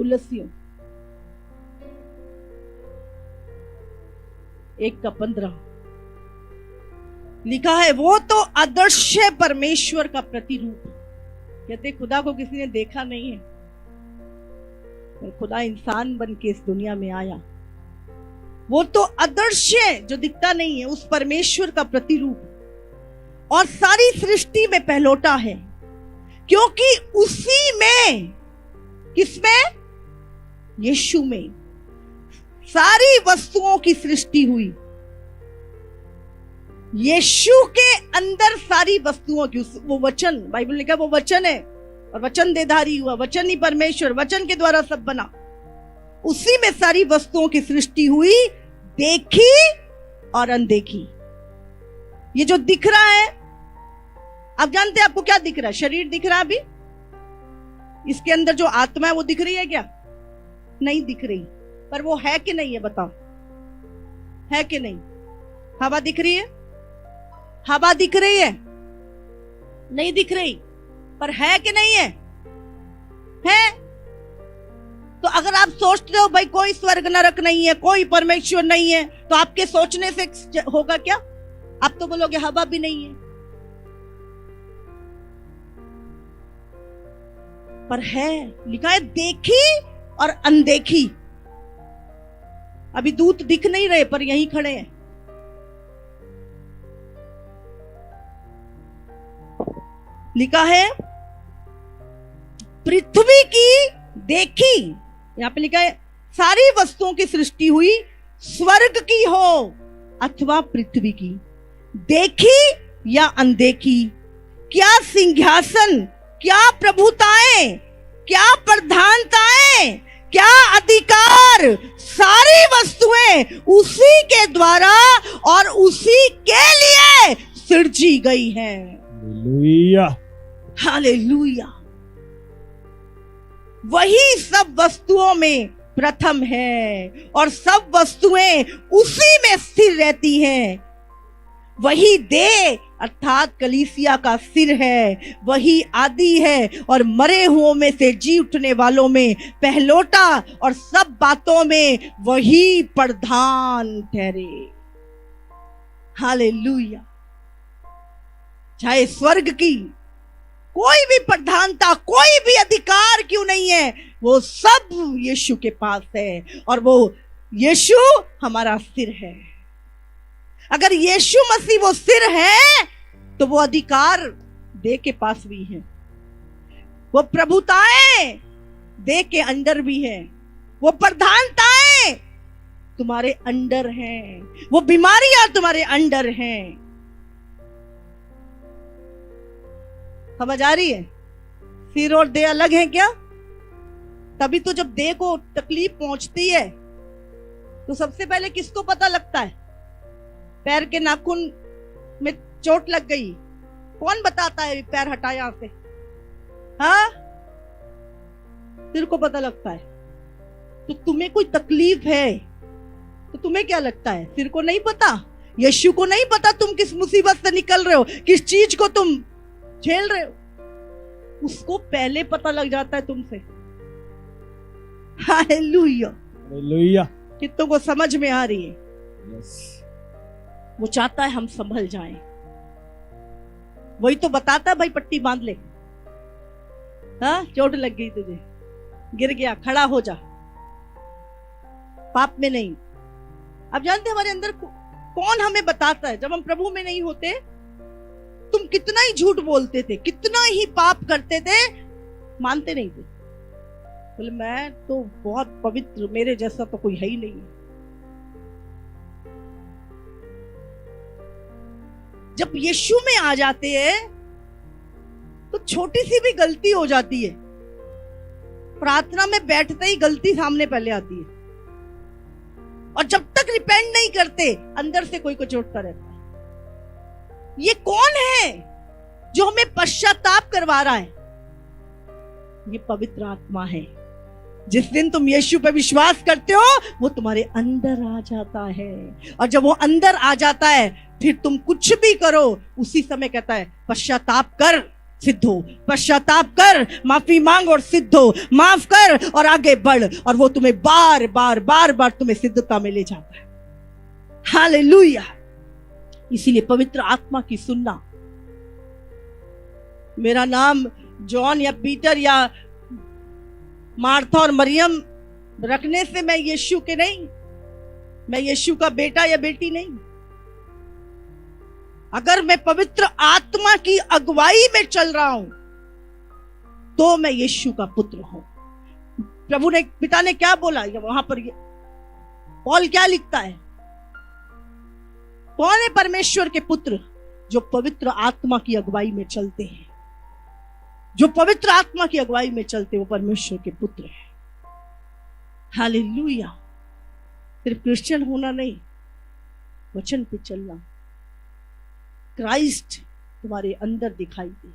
कुलस्सियों 1:15 लिखा है, वो तो अदृश्य परमेश्वर का प्रतिरूप। कहते खुदा को किसी ने देखा नहीं है, पर खुदा इंसान बन के इस दुनिया में आया। वो तो अदृश्य जो दिखता नहीं है, उस परमेश्वर का प्रतिरूप, और सारी सृष्टि में पहलौटा है, क्योंकि उसी में, किसमें? यीशु में सारी वस्तुओं की सृष्टि हुई। यीशु के अंदर सारी वस्तुओं की, वो वचन, बाइबल लिखा वो वचन है, और वचन देहधारी हुआ, वचन ही परमेश्वर, वचन के द्वारा सब बना। उसी में सारी वस्तुओं की सृष्टि हुई, देखी और अनदेखी। ये जो दिख रहा है, आप जानते हैं आपको क्या दिख रहा है? शरीर दिख रहा है अभी? इसके अंदर जो आत्मा है वो दिख रही है क्या? नहीं दिख रही, पर वो है कि नहीं है? बताओ, है कि नहीं? हवा दिख रही है? हवा दिख रही है? नहीं दिख रही, पर है कि नहीं है? है। तो अगर आप सोचते हो भाई कोई स्वर्ग नरक नहीं है, कोई परमेश्वर नहीं है, तो आपके सोचने से होगा क्या? आप तो बोलोगे हवा भी नहीं है, पर है। लिखा है देखी और अनदेखी। अभी दूत दिख नहीं रहे, पर यहीं खड़े हैं। लिखा है पृथ्वी की देखी, यहां पे लिखा है सारी वस्तुओं की सृष्टि हुई, स्वर्ग की हो अथवा पृथ्वी की, देखी या अनदेखी, क्या सिंहासन, क्या प्रभुताएं, क्या प्रधानताएं, क्या अधिकार, सारी वस्तुएं उसी के द्वारा और उसी के लिए सृजी गई हैं। Hallelujah, hallelujah. वही सब वस्तुओं में प्रथम है, और सब वस्तुएं उसी में स्थिर रहती हैं। वही देह अर्थात कलीसिया का सिर है, वही आदि है, और मरे हुओं में से जी उठने वालों में पहलोटा, और सब बातों में वही प्रधान ठहरे। हालेलुया। चाहे स्वर्ग की कोई भी प्रधानता, कोई भी अधिकार क्यों नहीं है, वो सब यीशु के पास है, और वो यीशु हमारा सिर है। अगर यीशु मसीह वो सिर है, तो वो अधिकार देह के पास भी है, वो प्रभुताएं देह के अंदर भी है, वो प्रधानताएं तुम्हारे अंडर हैं, वो बीमारियां तुम्हारे अंडर हैं। समझ आ रही है? सिर और देह अलग है क्या? तभी तो जब देह को तकलीफ पहुंचती है, तो सबसे पहले किसको पता लगता है? पैर के नाखून में चोट लग गई, कौन बताता है पैर हटा यहां से? हाँ, सिर को पता लगता है। तो तुम्हें कोई तकलीफ है तो तुम्हें क्या लगता है? सिर को नहीं पता? यीशु को नहीं पता तुम किस मुसीबत से निकल रहे हो, किस चीज को तुम झेल रहे हो? उसको पहले पता लग जाता है तुमसे। Hallelujah, hallelujah. कितनों को समझ में आ रही है? यस। वो चाहता है हम संभल जाएं। वही तो बताता है भाई पट्टी बांध ले, हाँ चोट लग गई तुझे, गिर गया, खड़ा हो जा, पाप में नहीं। अब जानते हमारे अंदर कौन हमें बताता है? जब हम प्रभु में नहीं होते, तुम कितना ही झूठ बोलते थे, कितना ही पाप करते थे, मानते नहीं थे। बोले मैं तो बहुत पवित्र, मेरे जैसा तो कोई है ही नहीं। जब यीशु में आ जाते हैं तो छोटी सी भी गलती हो जाती है, प्रार्थना में बैठते ही गलती सामने पहले आती है, और जब तक रिपेंट नहीं करते अंदर से कोई को चोटता रहता है। ये कौन है जो हमें पश्चाताप करवा रहा है? ये पवित्र आत्मा है। जिस दिन तुम यीशु पे विश्वास करते हो, वो तुम्हारे अंदर आ जाता है, और जब वो अंदर आ जाता है, फिर तुम कुछ भी करो, उसी समय कहता है पश्चाताप कर, सिद्ध हो। पश्चाताप कर, माफी मांग और सिद्ध हो। माफ कर और आगे बढ़, और वो तुम्हें बार बार बार बार तुम्हें सिद्धता में ले जाता है। हालेलुया। इसीलिए पवित्र आत्मा की सुनना। मेरा नाम जॉन या पीटर या मार्था और मरियम रखने से मैं यीशु के नहीं, मैं यीशु का बेटा या बेटी नहीं। अगर मैं पवित्र आत्मा की अगुवाई में चल रहा हूं तो मैं यीशु का पुत्र हूं। प्रभु ने, पिता ने क्या बोला वहां पर? पौल क्या लिखता है? कौन है परमेश्वर के पुत्र? जो पवित्र आत्मा की अगुवाई में चलते हैं। जो पवित्र आत्मा की अगुवाई में चलते वो परमेश्वर के पुत्र हैं। हालेलुया। सिर्फ क्रिश्चियन होना नहीं, वचन पे चलना। क्राइस्ट तुम्हारे अंदर दिखाई दे।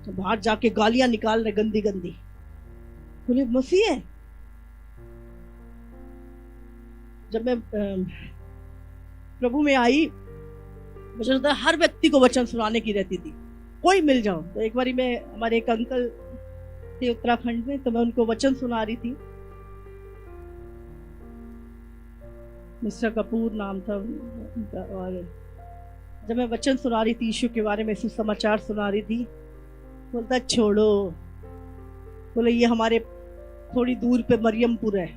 तो बाहर जाके गालियां निकाल रहे गंदी गंदी, बोले मसीह है। जब मैं प्रभु में आई, मुझे लगता है हर व्यक्ति को वचन सुनाने की रहती थी, कोई मिल जाओ। तो एक बारी मैं, हमारे एक अंकल थे उत्तराखंड में, तो मैं उनको वचन सुना रही थी। मिस्टर कपूर नाम था उनका। और जब मैं वचन सुना रही थी, यीशु के बारे में सुसमाचार सुना रही थी, बोलता छोड़ो, बोले ये हमारे थोड़ी दूर पे मरियमपुर है।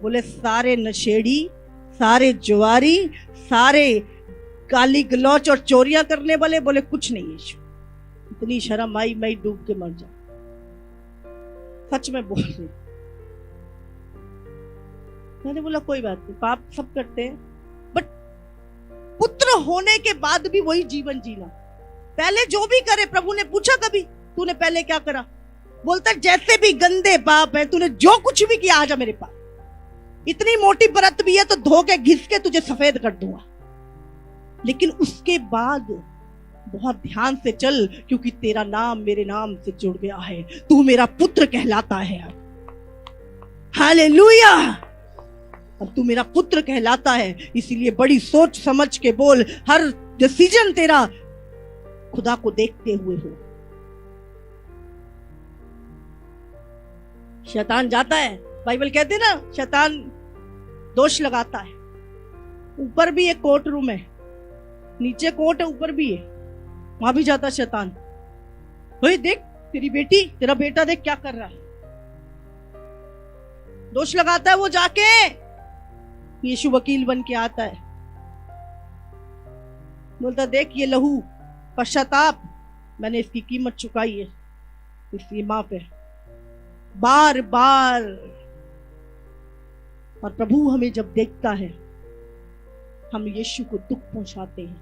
बोले सारे नशेड़ी, सारे जुआरी, सारे गाली गलौच और चोरियां करने वाले, बोले कुछ नहीं यीशु। इतनी शर्म आई, मैं डूब के मर जाऊं। सच में बोल रही। मैंने बोला कोई बात नहीं, पाप सब करते हैं, बट पुत्र होने के बाद भी वही जीवन जीना। पहले जो भी करे, प्रभु ने पूछा कभी तूने पहले क्या करा? बोलता जैसे भी गंदे पाप है, तूने जो कुछ भी किया आजा मेरे पास। इतनी मोटी परत भी है तो धो के घिस के तुझे सफेद कर दूंगा। लेकिन उसके बाद बहुत ध्यान से चल, क्योंकि तेरा नाम मेरे नाम से जुड़ गया है, तू मेरा पुत्र कहलाता है। हालेलुया। अब तू मेरा पुत्र कहलाता है, इसीलिए बड़ी सोच समझ के बोल। हर डिसीजन तेरा खुदा को देखते हुए हो। शैतान जाता है, बाइबल कहते ना, शैतान दोष लगाता है। ऊपर भी एक कोर्ट रूम है, नीचे कोर्ट है, ऊपर भी है, वहां भी जाता शैतान। भाई देख तेरी बेटी, तेरा बेटा देख क्या कर रहा है। दोष लगाता है वो जाके। यीशु वकील बन के आता है, बोलता देख ये लहू, पश्चाताप, मैंने इसकी कीमत चुकाई है इसकी मां पे, बार बार। और प्रभु हमें जब देखता है, हम यीशु को दुख पहुंचाते हैं।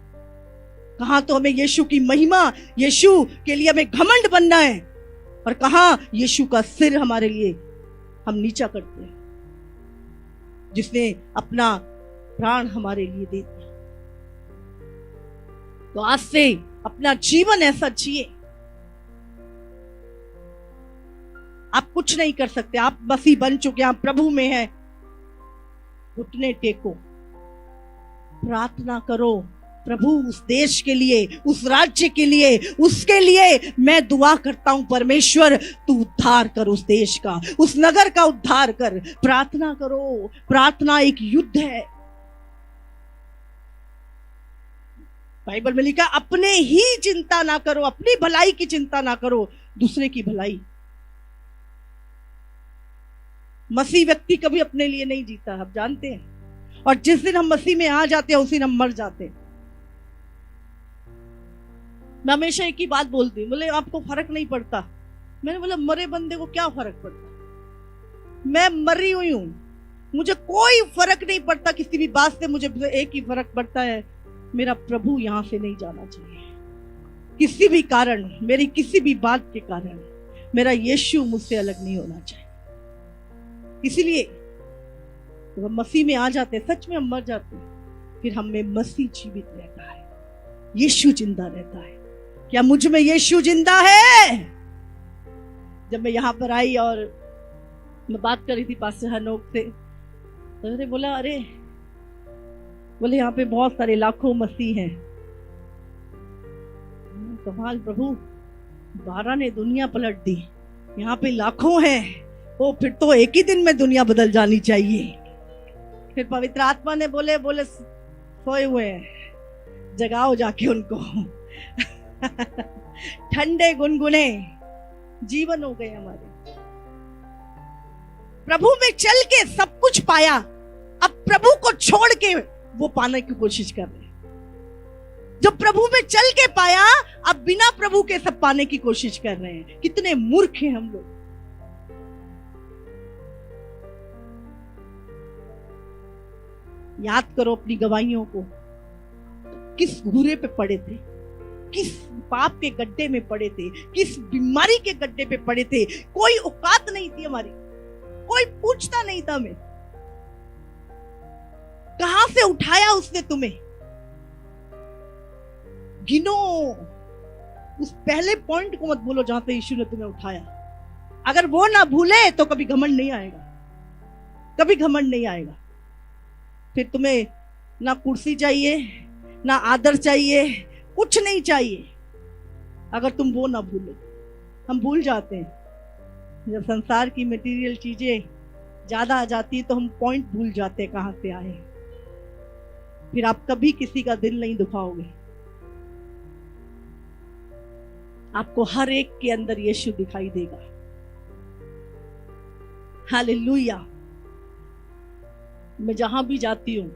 कहां तो हमें यीशु की महिमा, यीशु के लिए हमें घमंड बनना है, और कहां यीशु का सिर हमारे लिए हम नीचा करते हैं, जिसने अपना प्राण हमारे लिए दे दिया। तो आज से अपना जीवन ऐसा जिए। आप कुछ नहीं कर सकते, आप मसीह बन चुके हैं, आप प्रभु में हैं। घुटने टेको, प्रार्थना करो, प्रभु उस देश के लिए, उस राज्य के लिए, उसके लिए मैं दुआ करता हूं, परमेश्वर तू उद्धार कर उस देश का, उस नगर का उद्धार कर। प्रार्थना करो। प्रार्थना एक युद्ध है। बाइबल में लिखा, अपने ही चिंता ना करो, अपनी भलाई की चिंता ना करो, दूसरे की भलाई। मसीह व्यक्ति कभी अपने लिए नहीं जीता, आप जानते हैं। और जिस दिन हम मसीह में आ जाते हैं, उस दिन हम मर जाते हैं। मैं हमेशा एक ही बात बोलती हूँ, बोले आपको फर्क नहीं पड़ता। मैंने बोला मरे बंदे को क्या फर्क पड़ता, मैं मरी हुई हूं, मुझे कोई फर्क नहीं पड़ता किसी भी बात से। मुझे एक ही फर्क पड़ता है, मेरा प्रभु यहां से नहीं जाना चाहिए किसी भी कारण, मेरी किसी भी बात के कारण। मेरा यीशु मुझसे अलग नहीं होना चाहिए। इसीलिए जब हम मसीह में आ जाते हैं, सच में हम मर जाते हैं, फिर हम में मसीह जीवित रहता है, यीशु जिंदा रहता है। क्या मुझ में यीशु जिंदा है? जब मैं यहां पर आई और मैं बात कर रही थी पास्टर हनोक से, तो उन्होंने बोला अरे, बोले यहाँ पे बहुत सारे लाखों मसीह हैं, कमाल प्रभु, 12 ने दुनिया पलट दी, यहाँ पे लाखों हैं। वो फिर तो एक ही दिन में दुनिया बदल जानी चाहिए। फिर पवित्र आत्मा ने बोले सोए हुए हैं, जगाओ जाके उनको। ठंडे गुनगुने जीवन हो गए हमारे। प्रभु में चल के सब कुछ पाया, अब प्रभु को छोड़ के वो पाने की कोशिश कर रहे हैं। जो प्रभु में चल के पाया, अब बिना प्रभु के सब पाने की कोशिश कर रहे हैं। कितने मूर्ख हैं हम लोग। याद करो अपनी गवाहियों को, किस घूरे पे पड़े थे, किस पाप के गड्ढे में पड़े थे, किस बीमारी के गड्ढे पे पड़े थे। कोई औकात नहीं थी हमारी, कोई पूछता नहीं था हमें। कहां से उठाया उसने तुम्हें? गिनो, उस पहले पॉइंट को मत भूलो जहां पे यीशु ने तुम्हें उठाया। अगर वो ना भूले तो कभी घमंड नहीं आएगा, कभी घमंड नहीं आएगा। फिर तुम्हें ना कुर्सी चाहिए, ना आदर चाहिए, कुछ नहीं चाहिए, अगर तुम वो ना भूलो। हम भूल जाते हैं जब संसार की मटेरियल चीजें ज्यादा आ जाती है, तो हम पॉइंट भूल जाते हैं कहां से आए। फिर आप कभी किसी का दिल नहीं दुखाओगे। आपको हर एक के अंदर यीशु दिखाई देगा। हालेलुया। मैं जहां भी जाती हूं,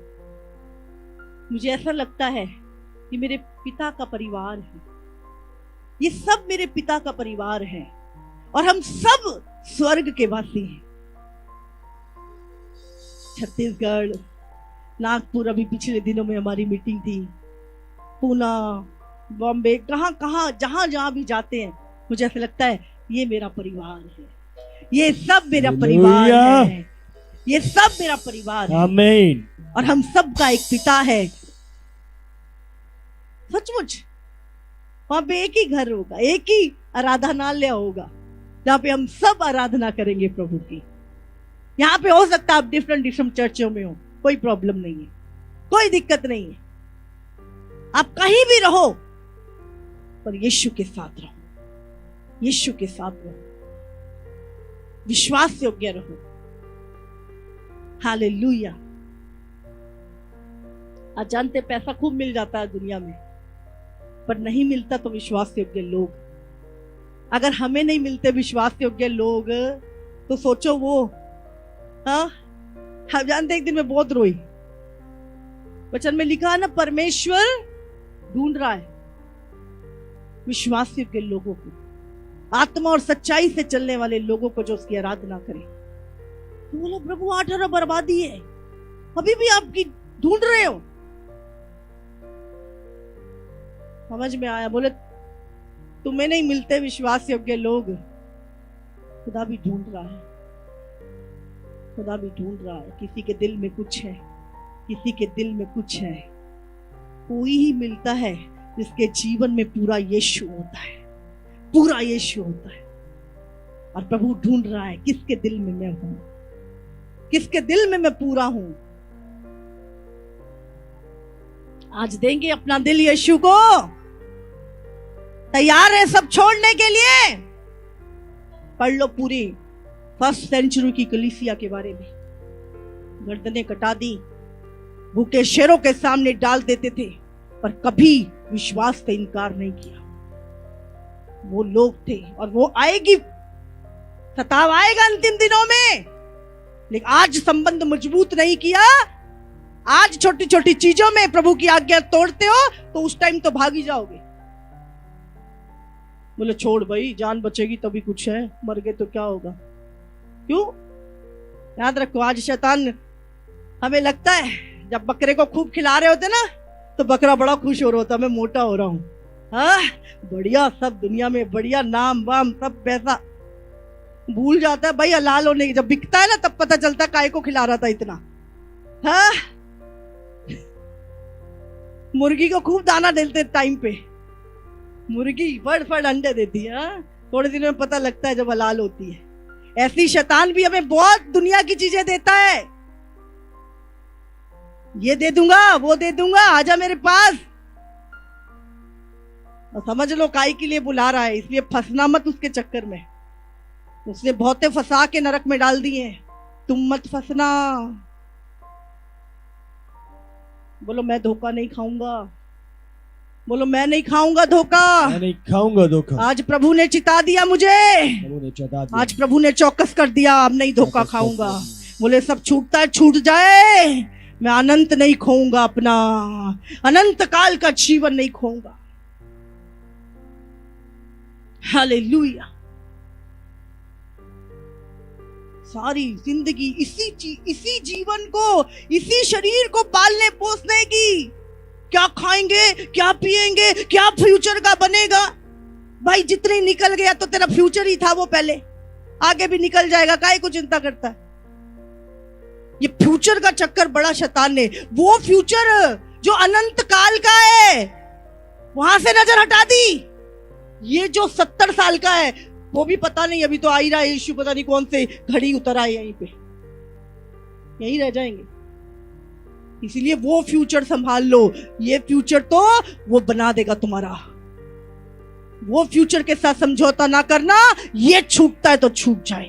मुझे ऐसा लगता है कि मेरे पिता का परिवार है, ये सब मेरे पिता का परिवार है, और हम सब स्वर्ग के वासी हैं। छत्तीसगढ़, नागपुर, अभी पिछले दिनों में हमारी मीटिंग थी, पूना, बॉम्बे, कहां कहां, जहां जहां भी जाते हैं, मुझे ऐसा लगता है ये मेरा परिवार है, ये सब मेरा परिवार है, ये सब मेरा परिवार है। आमीन। और हम सब का एक पिता है। सचमुच वहां पे एक ही घर होगा, एक ही आराधनालय होगा, जहां पे हम सब आराधना करेंगे प्रभु की। यहाँ पे हो सकता है आप डिफरेंट चर्चों में हो, कोई प्रॉब्लम नहीं है, कोई दिक्कत नहीं है। आप कहीं भी रहो, पर यीशु के साथ रहो, यीशु के साथ रहो, विश्वास योग्य रहो। हालेलुया। आज जानते पैसा खूब मिल जाता है दुनिया में, पर नहीं मिलता तो विश्वास योग्य लोग। अगर हमें नहीं मिलते विश्वास योग्य लोग, तो सोचो वो, हाँ, हम जानते एक दिन में बहुत रोई। वचन में लिखा है ना, परमेश्वर ढूंढ रहा है विश्वास योग्य लोगों को, आत्मा और सच्चाई से चलने वाले लोगों को, जो उसकी आराधना करें। तो बोला प्रभु 8 बर्बादी है, अभी भी आपकी ढूंढ रहे हो। समझ में आया। बोले तुम्हें नहीं मिलते विश्वास योग्य लोग, खुदा भी ढूंढ रहा है, खुदा भी ढूंढ रहा है। किसी के दिल में कुछ है, किसी के दिल में कुछ है। कोई ही मिलता है जिसके जीवन में पूरा यीशु होता है, पूरा यीशु होता है। और प्रभु ढूंढ रहा है किसके दिल में मैं हूं, किसके दिल में मैं पूरा हूं। आज देंगे अपना दिल यीशु को, तैयार है सब छोड़ने के लिए। पढ़ लो पूरी फर्स्ट सेंचुरी की कलीसिया के बारे में। गर्दनें कटा दी, भूखे शेरों के सामने डाल देते थे, पर कभी विश्वास का इनकार नहीं किया। वो लोग थे, और वो आएगी, सताव आएगा अंतिम दिनों में। लेकिन आज संबंध मजबूत नहीं किया, आज छोटी छोटी चीजों में प्रभु की आज्ञा तोड़ते हो, तो उस टाइम तो भाग ही जाओगे। बोले छोड़ भाई, जान बचेगी तभी कुछ है, मर गए तो क्या होगा। क्यों? याद रखो, आज शैतान, हमें लगता है जब बकरे को खूब खिला रहे होते ना, तो बकरा बड़ा खुश हो रहा होता, मैं मोटा हो रहा हूं, हाँ बढ़िया, सब दुनिया में बढ़िया, नाम वाम सब पैसा। भूल जाता है भाई हलाल होने की, जब बिकता है ना तब पता चलता काय को खिला रहा था इतना। हाँ, मुर्गी को खूब दाना देते टाइम पे, मुर्गी फट अंडे देती है, थोड़े दिनों में पता लगता है जब हलाल होती है। ऐसी शैतान भी हमें बहुत दुनिया की चीजें देता है, ये दे दूंगा, वो दे दूंगा, आजा मेरे पास। और समझ लो काय के लिए बुला रहा है, इसलिए फंसना मत उसके चक्कर में। उसने बहुते फंसा के नरक में डाल दिए, तुम मत फंसना। बोलो मैं धोखा नहीं खाऊंगा, बोलो मैं नहीं खाऊंगा धोखा। मैं नहीं खाऊंगा धोखा। आज प्रभु ने चिता दिया मुझे, प्रभु ने चेता दिया। आज प्रभु ने चौकस कर दिया, अब नहीं धोखा चौकस कर खाऊंगा। दिया। बोले सब छूटता है छूट जाए, मैं अनंत नहीं खोऊंगा, अपना अनंत काल का जीवन नहीं खोऊंगा। हालेलुया। सारी जिंदगी इसी जीवन को, इसी शरीर को पालने पोसने की, क्या खाएंगे, क्या पिएंगे, क्या फ्यूचर का बनेगा। भाई जितनी निकल गया तो तेरा फ्यूचर ही था वो, पहले आगे भी निकल जाएगा, काहे को चिंता करता है। ये फ्यूचर का चक्कर बड़ा शैतान ने, वो फ्यूचर जो अनंत काल का है वहां से नजर हटा दी। ये जो 70 साल का है वो भी पता नहीं, अभी तो आ ही रहा है यीशु, पता नहीं कौन से घड़ी उतर आए, यहीं पे यहीं रह जाएंगे। इसलिए वो फ्यूचर संभाल लो, ये फ्यूचर तो वो बना देगा तुम्हारा। वो फ्यूचर के साथ समझौता ना करना, ये छूटता है तो छूट जाए।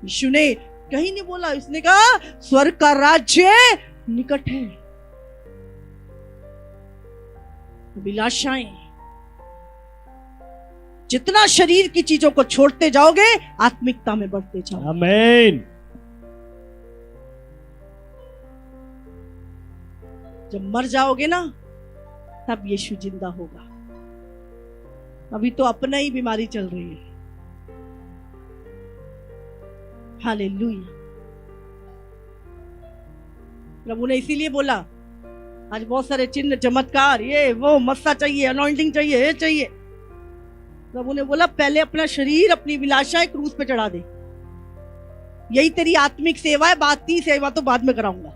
यीशु ने कहीं नहीं बोला, इसने कहा स्वर्ग का राज्य निकट है। अभिलाषाएं, जितना शरीर की चीजों को छोड़ते जाओगे आत्मिकता में बढ़ते जाओगे। आमीन। जब मर जाओगे ना तब यीशु जिंदा होगा। अभी तो अपना ही बीमारी चल रही है। हालेलुया। प्रभु ने इसीलिए बोला, आज बहुत सारे चिन्ह चमत्कार, ये वो मस्सा चाहिए, अनॉइंटिंग चाहिए, ये चाहिए। प्रभु ने बोला पहले अपना शरीर, अपनी विलासाएं क्रूस पे चढ़ा दे। यही तेरी आत्मिक सेवा है, बाकी सेवा तो बाद में कराऊंगा।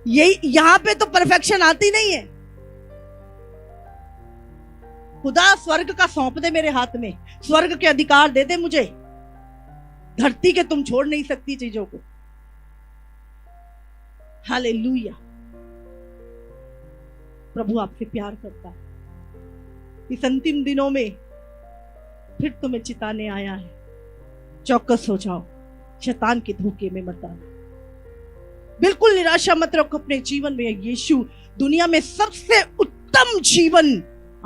यही, यहां पे तो परफेक्शन आती नहीं है। खुदा स्वर्ग का सौंप दे मेरे हाथ में, स्वर्ग के अधिकार दे दे मुझे। धरती के तुम छोड़ नहीं सकती चीजों को। हालेलुया। प्रभु आपसे प्यार करता है। इस अंतिम दिनों में फिर तुम्हें चिताने आया है, चौकस हो जाओ, शैतान के धोखे में मत आना। बिल्कुल निराशा मत रखो अपने जीवन में। यीशु दुनिया में सबसे उत्तम जीवन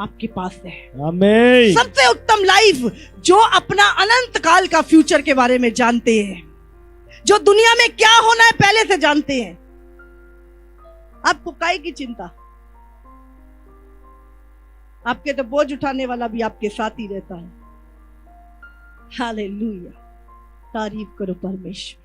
आपके पास है। आमीन। सबसे उत्तम लाइफ, जो अपना अनंत काल का फ्यूचर के बारे में जानते हैं, जो दुनिया में क्या होना है पहले से जानते हैं। आपको काहे की चिंता? आपके तो बोझ उठाने वाला भी आपके साथ ही रहता है। हालेलुया। तारीफ करो परमेश्वर।